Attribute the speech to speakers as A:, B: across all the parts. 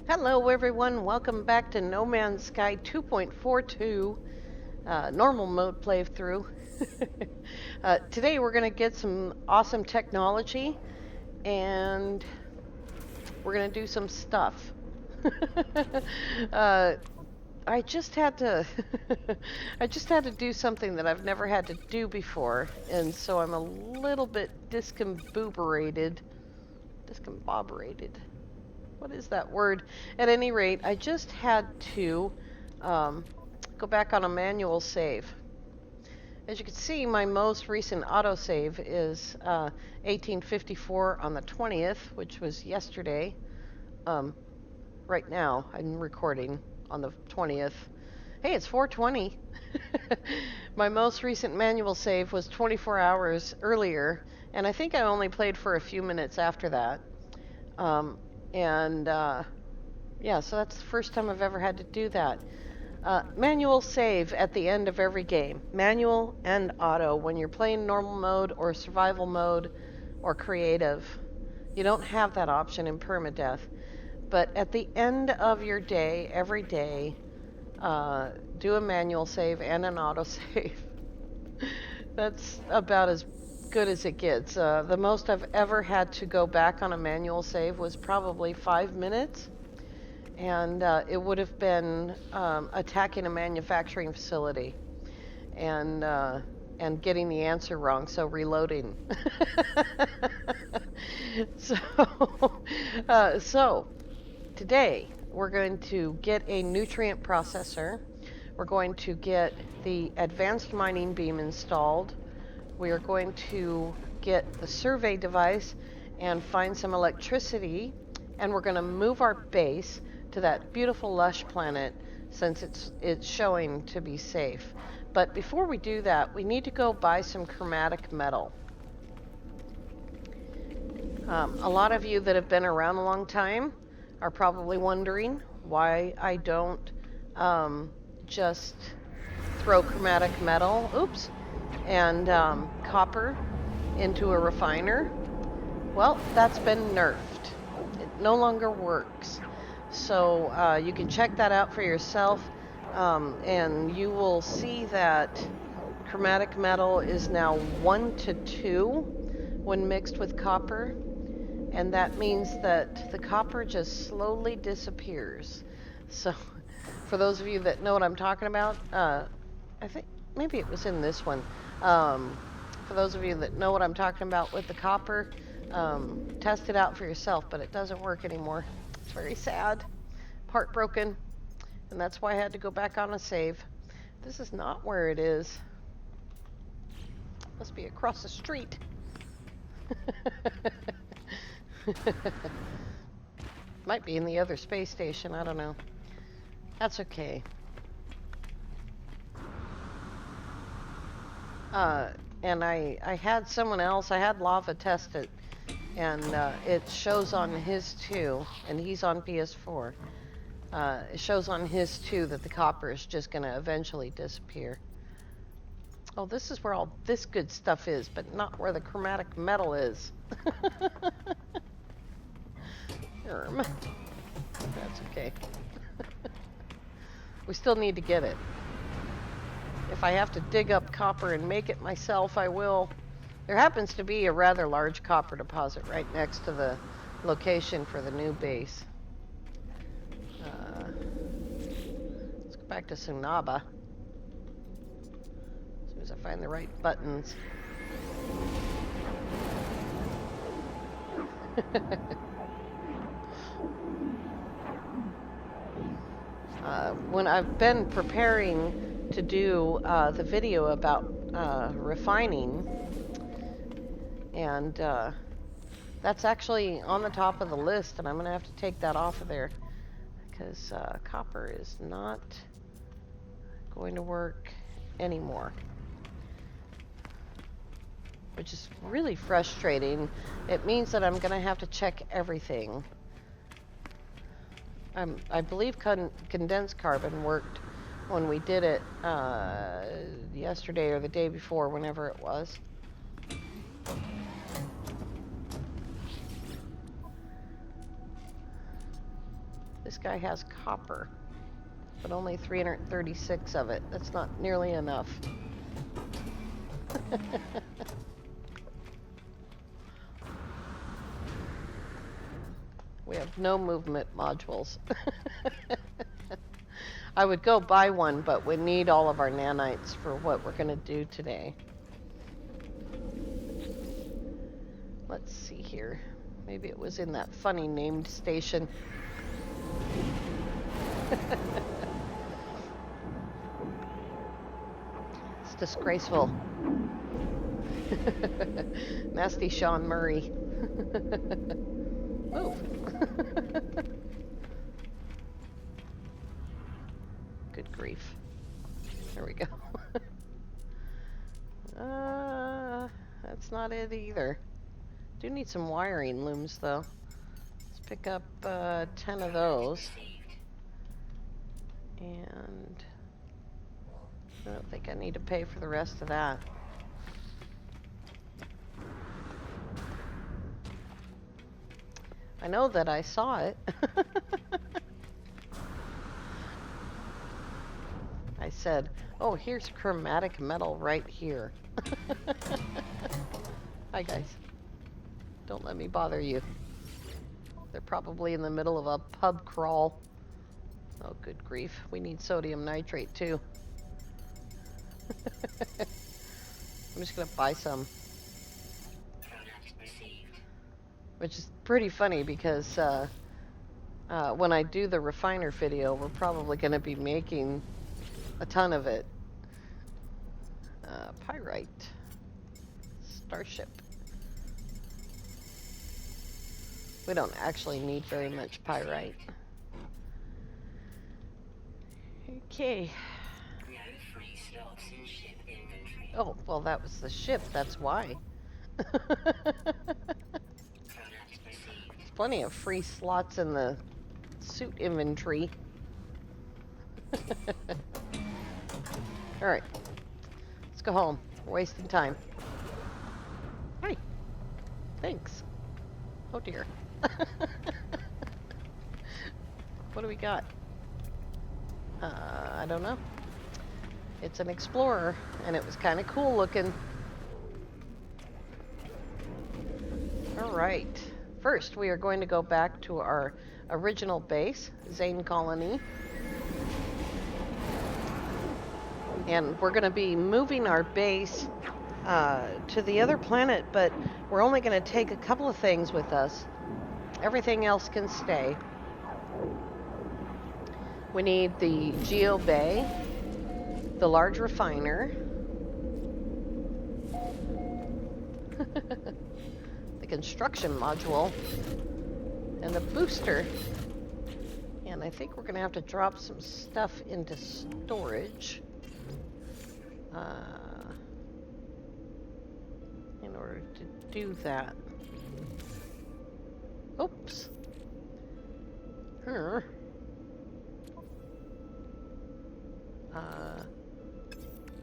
A: Hello everyone, welcome back to No Man's Sky 2.42 normal mode playthrough. Today we're going to get some awesome technology and we're going to do some stuff. uh, I just had to I just had to do something that I've never had to do before, and so I'm a little bit discombobulated. What is that word? At any rate, I just had to um, go back on a manual save. As you can see, my most recent autosave is 1854 on the 20th, which was yesterday. Right now, I'm recording on the 20th. Hey, it's 4:20. My most recent manual save was 24 hours earlier, and I think I only played for a few minutes after that. Yeah, so that's the first time I've ever had to do that. Manual save at the end of every game. Manual and auto when you're playing normal mode or survival mode or creative. You don't have that option in permadeath. But at the end of your day, every day, do a manual save and an auto save. That's about as good as it gets. The most I've ever had to go back on a manual save was probably 5 minutes. And it would have been attacking a manufacturing facility and getting the answer wrong, so reloading. So today we're going to get a nutrient processor. We're going to get the advanced mining beam installed. We are going to get the survey device and find some electricity, and we're going to move our base to that beautiful lush planet since it's showing to be safe. But before we do that, we need to go buy some chromatic metal. A lot of you that have been around a long time are probably wondering why I don't just throw chromatic metal, and copper into a refiner. Well, that's been nerfed. It no longer works. So you can check that out for yourself, and you will see that chromatic metal is now 1 to 2 when mixed with copper, and that means that the copper just slowly disappears. So for those of you that know what I'm talking about, I think maybe it was in this one. For those of you that know what I'm talking about with the copper, test it out for yourself, but it doesn't work anymore. It's very sad, heartbroken, and that's why I had to go back on a save. This is not where it is. Must be across the street. Might be in the other space station, I don't know. That's okay. And I had someone else, I had Lava test it, and it shows on his too, and he's on PS4. It shows on his too that the copper is just going to eventually disappear. Oh, this is where all this good stuff is, but not where the chromatic metal is. That's okay. We still need to get it. If I have to dig up copper and make it myself, I will. There happens to be a rather large copper deposit right next to the location for the new base. Let's go back to Sunaba. As soon as I find the right buttons. When I've been preparing to do the video about refining, and that's actually on the top of the list, and I'm going to have to take that off of there because copper is not going to work anymore, which is really frustrating. It means that I'm going to have to check everything. I believe condensed carbon worked when we did it yesterday or the day before, whenever it was. This guy has copper, but only 336 of it. That's not nearly enough. We have no movement modules. I would go buy one, but we need all of our nanites for what we're going to do today. Let's see here. Maybe it was in that funny named station. It's disgraceful. Nasty Sean Murray. Move. Good grief. There we go. That's not it either. Do need some wiring looms though. Let's pick up 10 of those. And I don't think I need to pay for the rest of that. I know that I saw it. I said, oh, here's chromatic metal right here. Hi, guys. Don't let me bother you. They're probably in the middle of a pub crawl. Oh, good grief. We need sodium nitrate, too. I'm just going to buy some. Which is pretty funny because when I do the refiner video, we're probably going to be making a ton of it. Pyrite. Starship. We don't actually need very much pyrite. Okay. Oh, well, that was the ship. That's why. There's plenty of free slots in the suit inventory. Alright. Let's go home. We're wasting time. Hey. Thanks. Oh dear. What do we got? I don't know. It's an Explorer, and it was kind of cool looking. Alright. First, we are going to go back to our original base, Zane Colony. And we're going to be moving our base to the other planet, but we're only going to take a couple of things with us. Everything else can stay. We need the Geo Bay, the large refiner, the construction module, and the booster. And I think we're going to have to drop some stuff into storage in order to do that. Oops.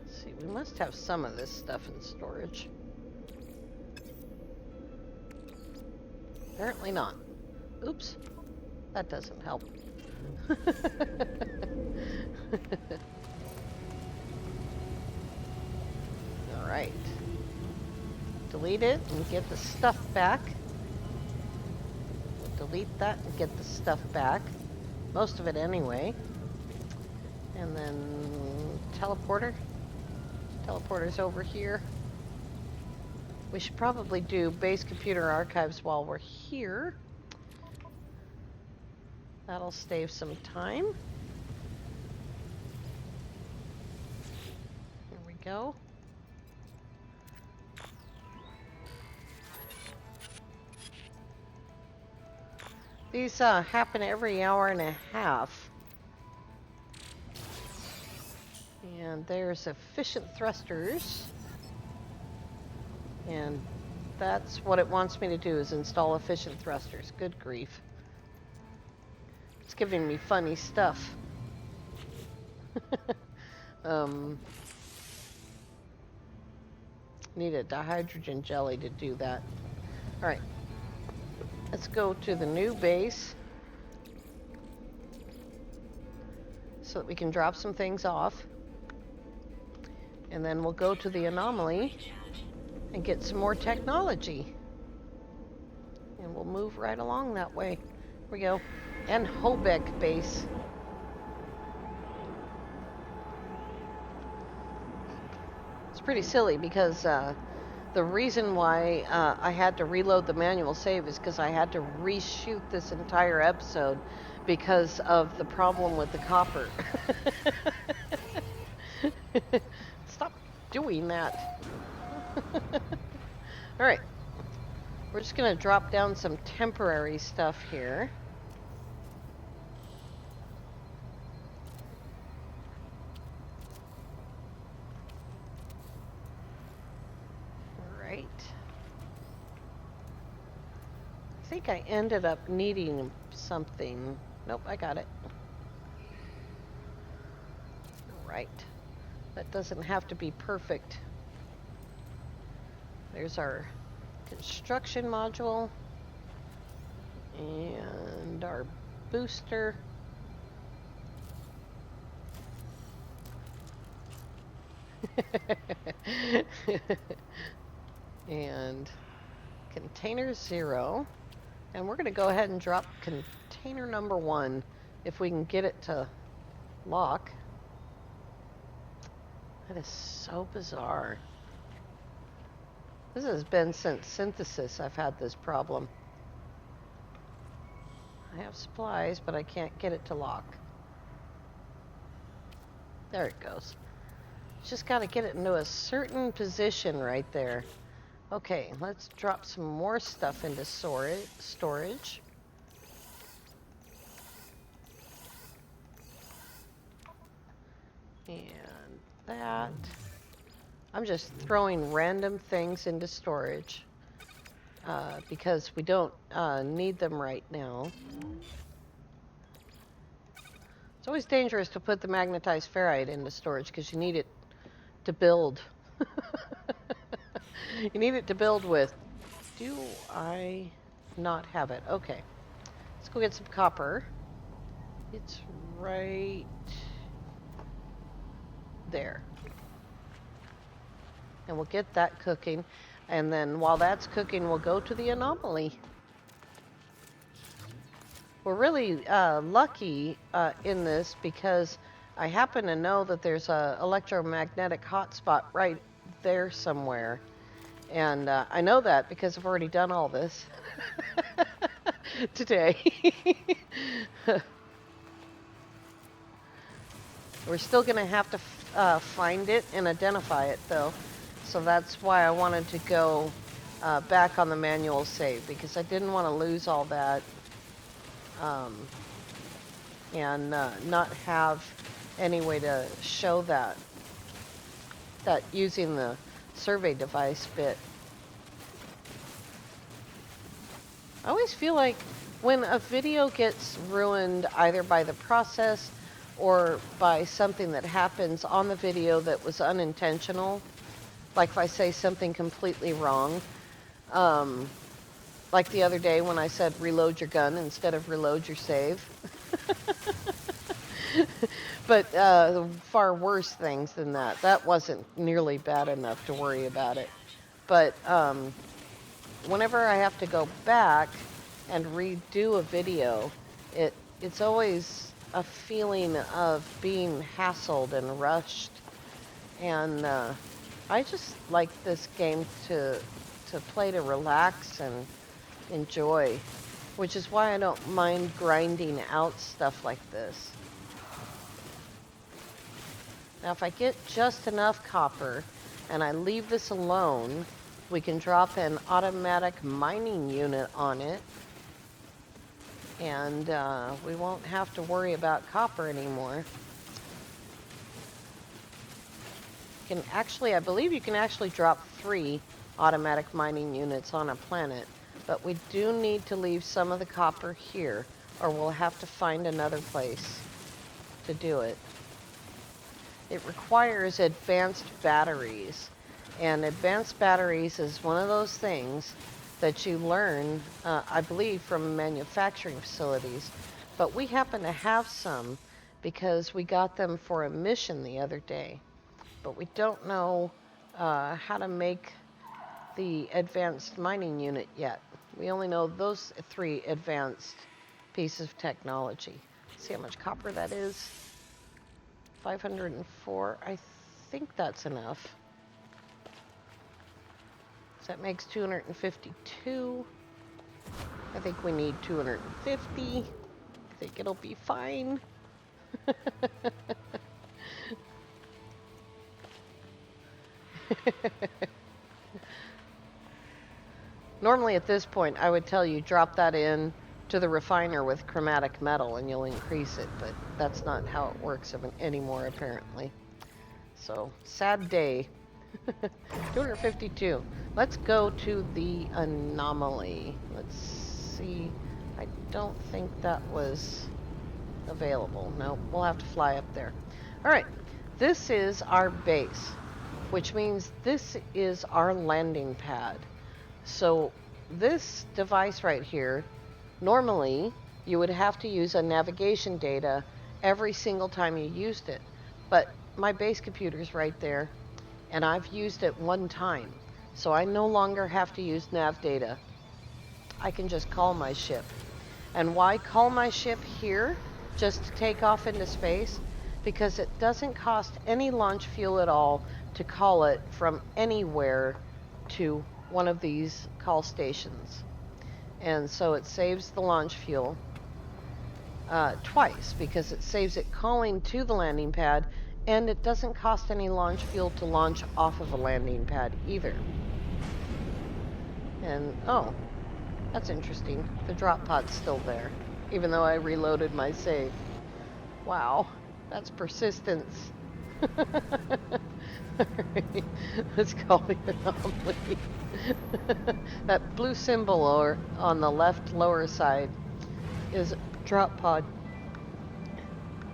A: Let's see, we must have some of this stuff in storage. Apparently not. Oops. That doesn't help. Alright. Delete it and get the stuff back. Delete that and get the stuff back. Most of it anyway. And then teleporter. Teleporter's over here. We should probably do base computer archives while we're here. That'll save some time. Here we go. These happen every hour and a half. And there's efficient thrusters. And that's what it wants me to do, is install efficient thrusters. Good grief. It's giving me funny stuff. Need a dihydrogen jelly to do that. Alright. Let's go to the new base. so that we can drop some things off. And then we'll go to the anomaly and get some more technology. And we'll move right along that way. Here we go. And Hobeck base. It's pretty silly because the reason why I had to reload the manual save is because I had to reshoot this entire episode because of the problem with the copper. Stop doing that. Alright. We're just going to drop down some temporary stuff here. Right. I think I ended up needing something. Nope, I got it. Right. That doesn't have to be perfect. There's our construction module and our booster. And container 0. And we're going to go ahead and drop container number 1 if we can get it to lock. That is so bizarre. This has been since synthesis I've had this problem. I have supplies, but I can't get it to lock. There it goes. Just got to get it into a certain position right there. Okay, let's drop some more stuff into storage. And that. I'm just throwing random things into storage because we don't need them right now. It's always dangerous to put the magnetized ferrite into storage because you need it to build. You need it to build with. Do I not have it? Okay. Let's go get some copper. It's right there. And we'll get that cooking. And then while that's cooking, we'll go to the anomaly. We're really lucky in this because I happen to know that there's a electromagnetic hotspot right there somewhere. And I know that because I've already done all this today. We're still going to have to find it and identify it, though. So that's why I wanted to go back on the manual save, because I didn't want to lose all that and not have any way to show that using the survey device bit. I always feel like when a video gets ruined either by the process or by something that happens on the video that was unintentional, like if I say something completely wrong, like the other day when I said reload your gun instead of reload your save. But far worse things than that. That wasn't nearly bad enough to worry about it. But whenever I have to go back and redo a video, it's always a feeling of being hassled and rushed. And I just like this game to play to relax and enjoy, which is why I don't mind grinding out stuff like this. Now if I get just enough copper and I leave this alone, we can drop an automatic mining unit on it, and we won't have to worry about copper anymore. Can actually, I believe you can actually drop 3 automatic mining units on a planet, but we do need to leave some of the copper here, or we'll have to find another place to do it. It requires advanced batteries, and advanced batteries is one of those things that you learn, I believe, from manufacturing facilities, but we happen to have some because we got them for a mission the other day. But we don't know how to make the advanced mining unit yet. We only know those 3 advanced pieces of technology. See how much copper that is? 504. I think that's enough. So that makes 252. I think we need 250. I think it'll be fine. Normally at this point I would tell you drop that in to the refiner with chromatic metal and you'll increase it, but that's not how it works anymore apparently. So, sad day. 252. Let's go to the anomaly. Let's see. I don't think that was available. No, we'll have to fly up there. Alright, this is our base, which means this is our landing pad. So this device right here, normally you would have to use a navigation data every single time you used it. But my base computer's right there, and I've used it one time. So I no longer have to use nav data. I can just call my ship. And why call my ship here, just to take off into space? Because it doesn't cost any launch fuel at all to call it from anywhere to one of these call stations. And so it saves the launch fuel twice, because it saves it calling to the landing pad, and it doesn't cost any launch fuel to launch off of a landing pad either. And oh, that's interesting. The drop pod's still there, even though I reloaded my save. Wow, that's persistence. Alright, let's call the anomaly. That blue symbol on the left lower side is drop pod.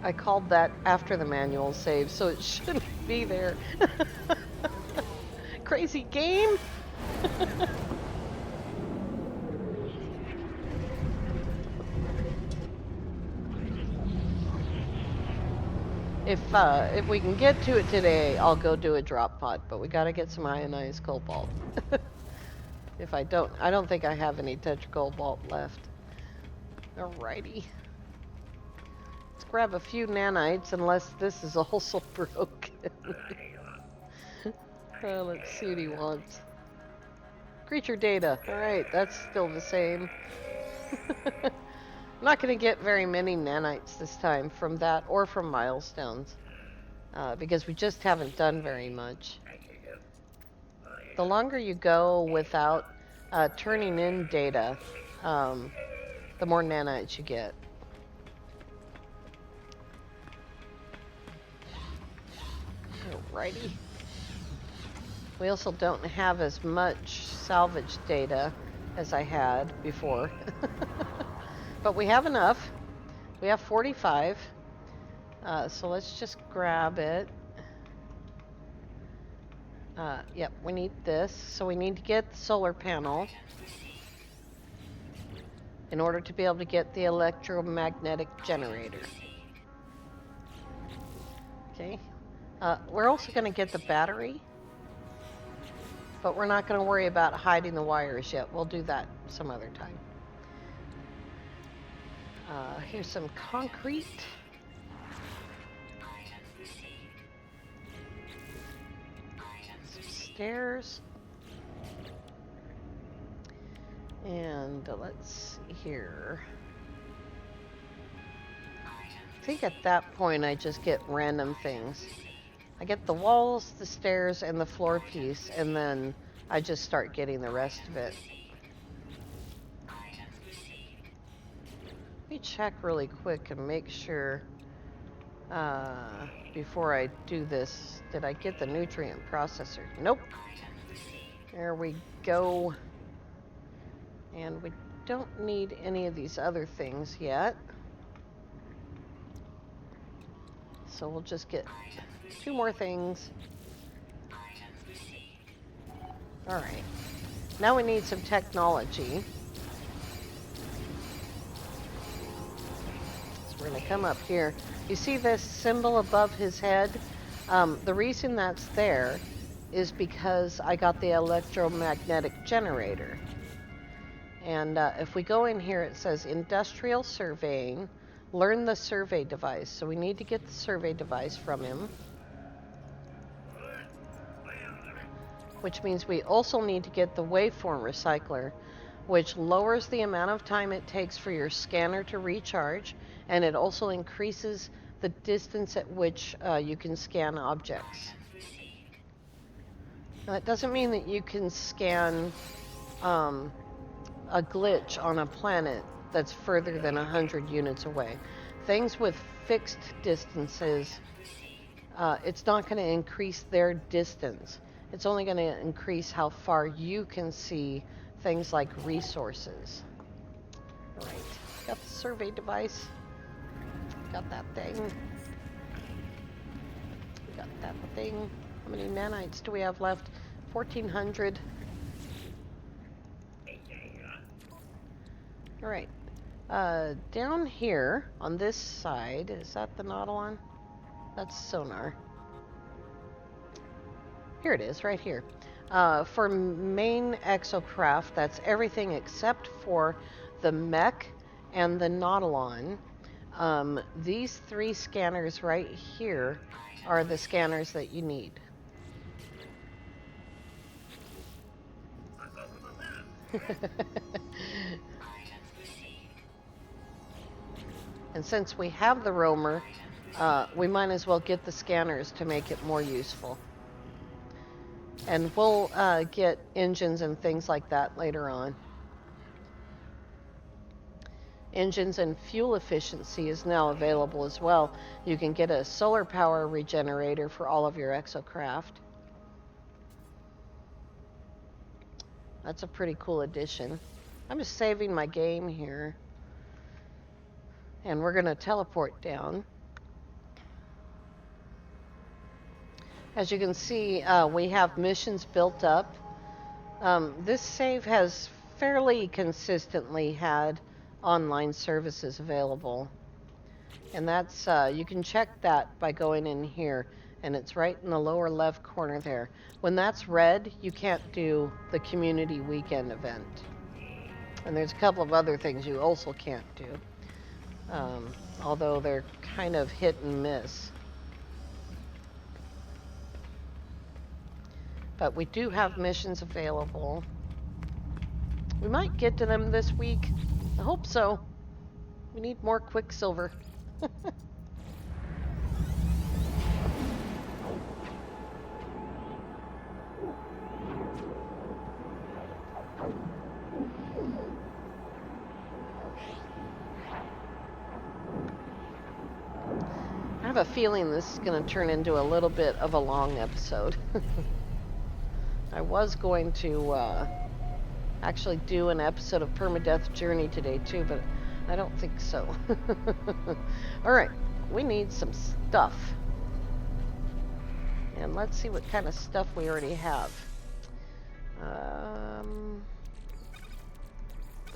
A: I called that after the manual save, so it shouldn't be there. Crazy game! If we can get to it today, I'll go do a drop pod, but we gotta get some ionized cobalt. If I don't think I have any tetracobalt left. Alrighty. Let's grab a few nanites, unless this is also broken. Let's see what he wants. Creature data. Alright, that's still the same. I'm not going to get very many nanites this time from that or from milestones, because we just haven't done very much. The longer you go without turning in data, the more nanites you get. Alrighty. We also don't have as much salvage data as I had before. But we have enough. We have 45. So let's just grab it. Yep, we need this. So we need to get the solar panel in order to be able to get the electromagnetic generator. Okay. We're also going to get the battery, but we're not going to worry about hiding the wires yet. We'll do that some other time. Here's some concrete. Some stairs. And let's see here. I think at that point I just get random things. I get the walls, the stairs, and the floor piece, and then I just start getting the rest of it. Let me check really quick and make sure before I do this. Did I get the nutrient processor? Nope. There we go. And we don't need any of these other things yet. So we'll just get 2 more things. Alright. Now we need some technology. So We're going to come up here. You see this symbol above his head? The reason that's there is because I got the electromagnetic generator. And if we go in here, it says industrial surveying, learn the survey device. So we need to get the survey device from him. Which means we also need to get the waveform recycler, which lowers the amount of time it takes for your scanner to recharge, and it also increases the distance at which you can scan objects. Now, that doesn't mean that you can scan a glitch on a planet that's further than 100 units away. Things with fixed distances, it's not going to increase their distance. It's only going to increase how far you can see things like resources. All right, got the survey device. Got that thing. Got that thing. How many nanites do we have left? 1,400. All right. Down here on this side, is that the Nautilon? That's sonar. Here it is, right here. For main exocraft, that's everything except for the mech and the Nautilon. These 3 scanners right here are the scanners that you need. And since we have the roamer, we might as well get the scanners to make it more useful. And we'll get engines and things like that later on. Engines and fuel efficiency is now available as well. You can get a solar power regenerator for all of your exocraft. That's a pretty cool addition. I'm just saving my game here. And we're going to teleport down. As you can see, we have missions built up. This save has fairly consistently had online services available. And that's, you can check that by going in here. And it's right in the lower left corner there. When that's red, you can't do the community weekend event. And there's a couple of other things you also can't do. Although they're kind of hit and miss. But we do have missions available. We might get to them this week. I hope so. We need more Quicksilver. I have a feeling this is going to turn into a little bit of a long episode. I was going to actually do an episode of Permadeath Journey today too, but I don't think so. Alright, we need some stuff. And let's see what kind of stuff we already have.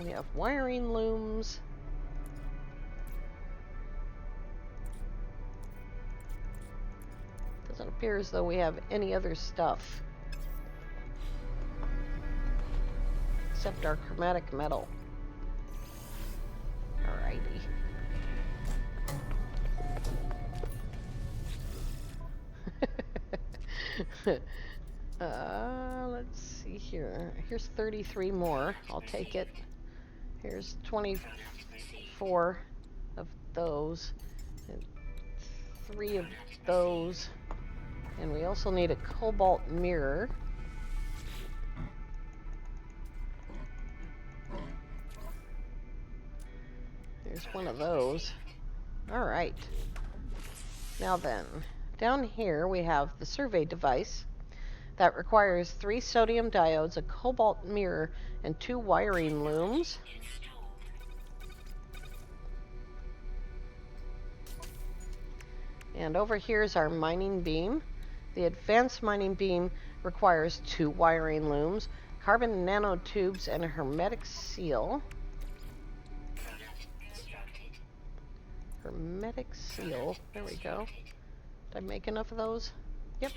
A: We have wiring looms. Doesn't appear as though we have any other stuff. Except our chromatic metal. Alrighty. Let's see here. Here's 33 more. I'll take it. Here's 24 of those. And 3 of those. And we also need a cobalt mirror. There's one of those. Alright. Now then, down here we have the survey device that requires 3 sodium diodes, a cobalt mirror, and 2 wiring looms. And over here is our mining beam. The advanced mining beam requires 2 wiring looms, carbon nanotubes, and a hermetic seal. Hermetic seal. There we go. Did I make enough of those? Yep.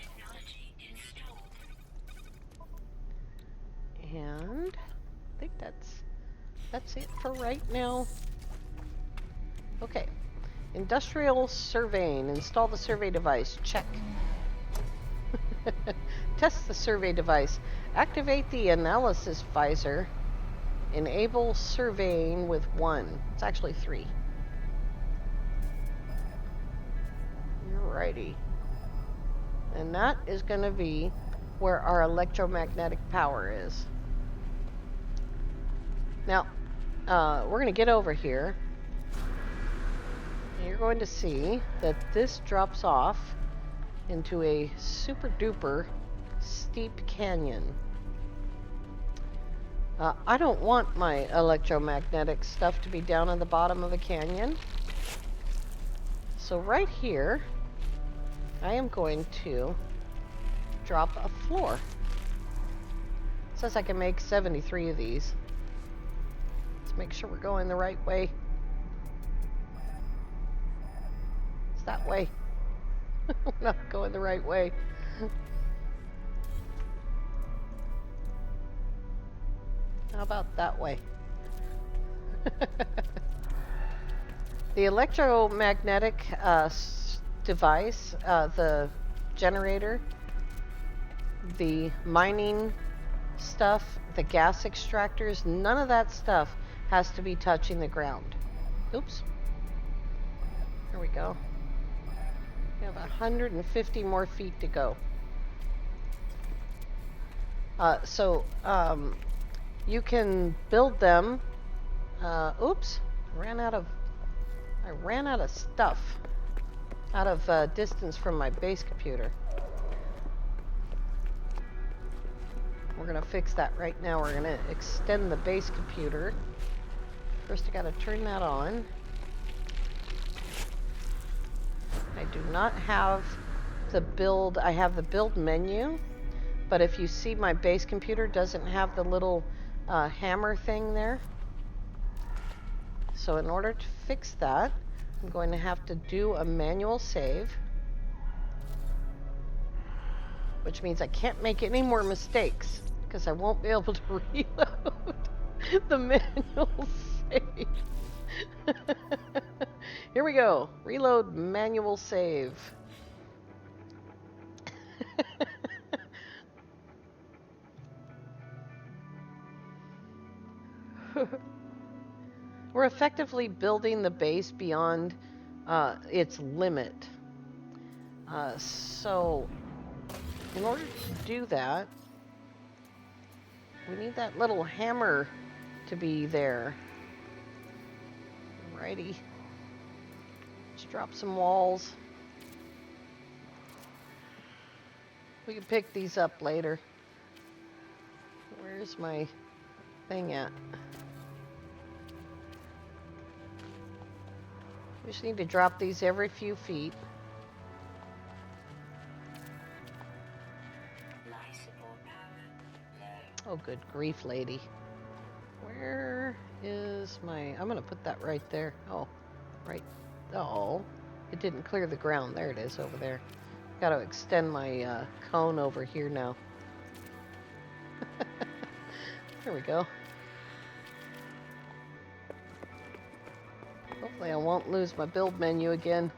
A: And I think that's it for right now. Okay. Industrial surveying. Install the survey device. Check. Test the survey device. Activate the analysis visor. Enable surveying with 1. It's actually 3. Alrighty. And that is going to be where our electromagnetic power is. Now, we're going to get over here. And you're going to see that this drops off into a super duper steep canyon. I don't want my electromagnetic stuff to be down at the bottom of a canyon. So right here, I am going to drop a floor. It says I can make 73 of these. Let's make sure we're going the right way. It's that way. We're not going the right way. How about that way? The electromagnetic device, the generator, the mining stuff, the gas extractors, none of that stuff has to be touching the ground. Oops. There we go. We have 150 more feet to go. You can build them. Oops, I ran out of stuff. Out of distance from my base computer. We're gonna fix that right now. We're gonna extend the base computer. First, I gotta turn that on. I do not have the build. I have the build menu, but if you see, my base computer doesn't have the little hammer thing there. So in order to fix that, I'm going to have to do a manual save, which means I can't make any more mistakes because I won't be able to reload the manual save. Here we go. Reload manual save. We're effectively building the base beyond its limit. So, in order to do that, we need that little hammer to be there. Alrighty. Let's drop some walls. We can pick these up later. Where's my thing at? We just need to drop these every few feet. Oh, good grief, lady. Where is my... I'm going to put that right there. Oh, right. Oh, it didn't clear the ground. There it is over there. Got to extend my cone over here now. There we go. Hopefully I won't lose my build menu again.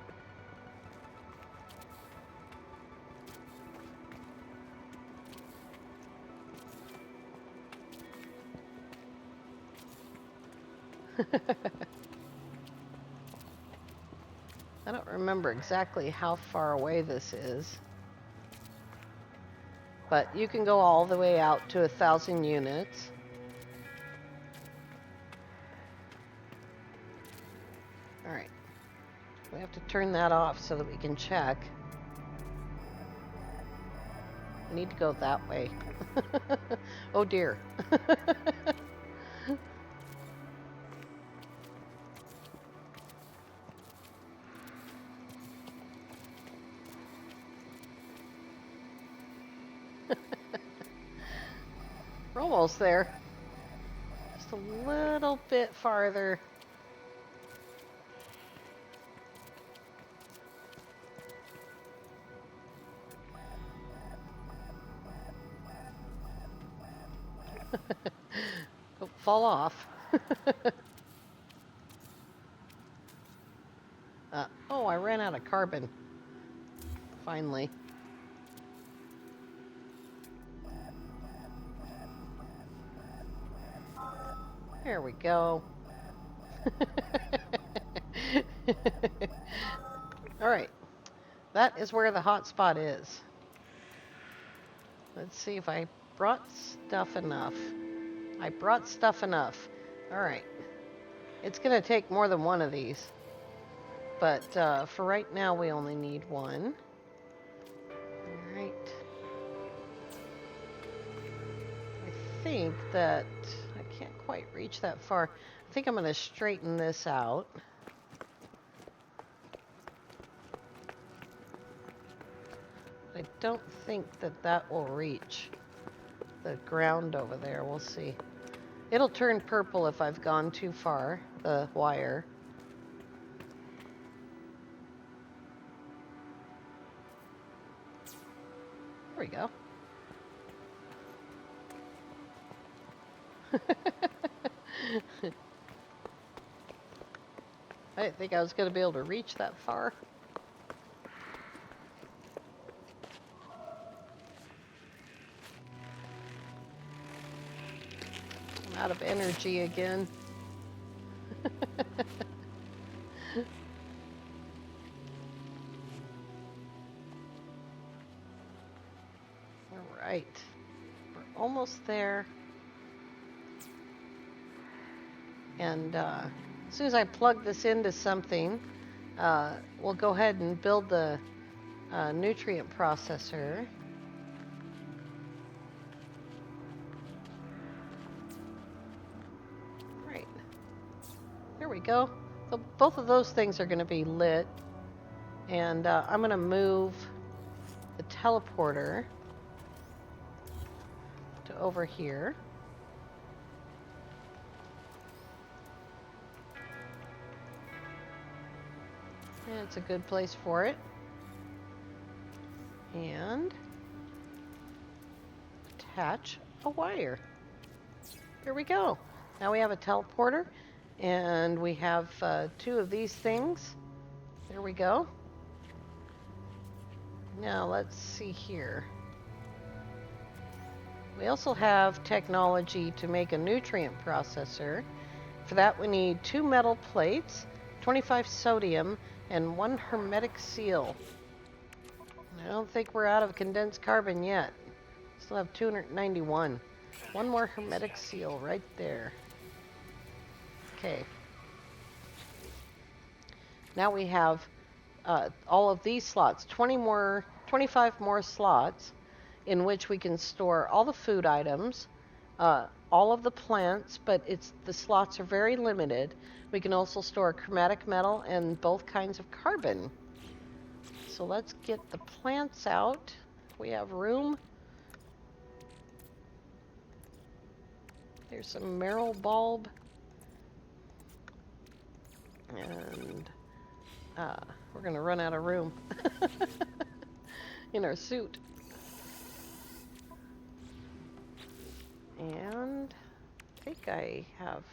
A: I don't remember exactly how far away this is, but you can go all the way out to 1,000 units. Alright. We have to turn that off so that we can check. We need to go that way. Oh dear. We're almost there. Just a little bit farther. Don't fall off. Oh, I ran out of carbon. Finally. There we go. Alright. That is where the hot spot is. Let's see if I brought stuff enough. I brought stuff enough. Alright. It's going to take more than one of these. But for right now, we only need one. Alright. I think that I can't quite reach that far. I think I'm going to straighten this out. I don't think that that will reach the ground over there. We'll see. It'll turn purple if I've gone too far, the wire. There we go. I didn't think I was going to be able to reach that far. I'm out of energy again. All right. We're almost there. And as soon as I plug this into something, we'll go ahead and build the nutrient processor. Right. There we go. So both of those things are going to be lit. And I'm going to move the teleporter to over here. It's a good place for it. And attach a wire. Here we go. Now we have a teleporter, and we have two of these things. There we go. Now let's see here. We also have technology to make a nutrient processor. For that we need 2 metal plates, 25 sodium, and 1 hermetic seal. I don't think we're out of condensed carbon yet. Still have 291. 1 more hermetic seal right there. Okay. Now we have all of these slots, 25 more slots in which we can store all the food items, all of the plants, but the slots are very limited. We can also store chromatic metal and both kinds of carbon. So let's get the plants out. We have room. There's some marrow bulb. And we're going to run out of room in our suit. And I think I have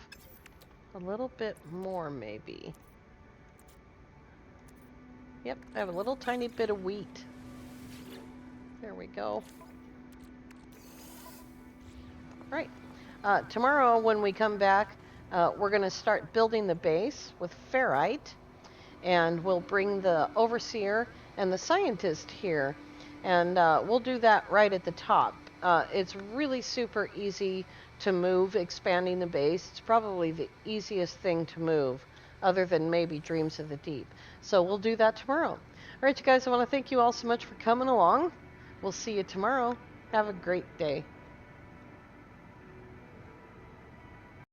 A: a little bit more, maybe. Yep, I have a little tiny bit of wheat. There we go. Right. Tomorrow when we come back, we're going to start building the base with ferrite, and we'll bring the overseer and the scientist here, and we'll do that right at the top. It's really super easy to move, expanding the base. It's probably the easiest thing to move, other than maybe Dreams of the Deep. So we'll do that tomorrow. All right, you guys, I want to thank you all so much for coming along. We'll see you tomorrow. Have a great day.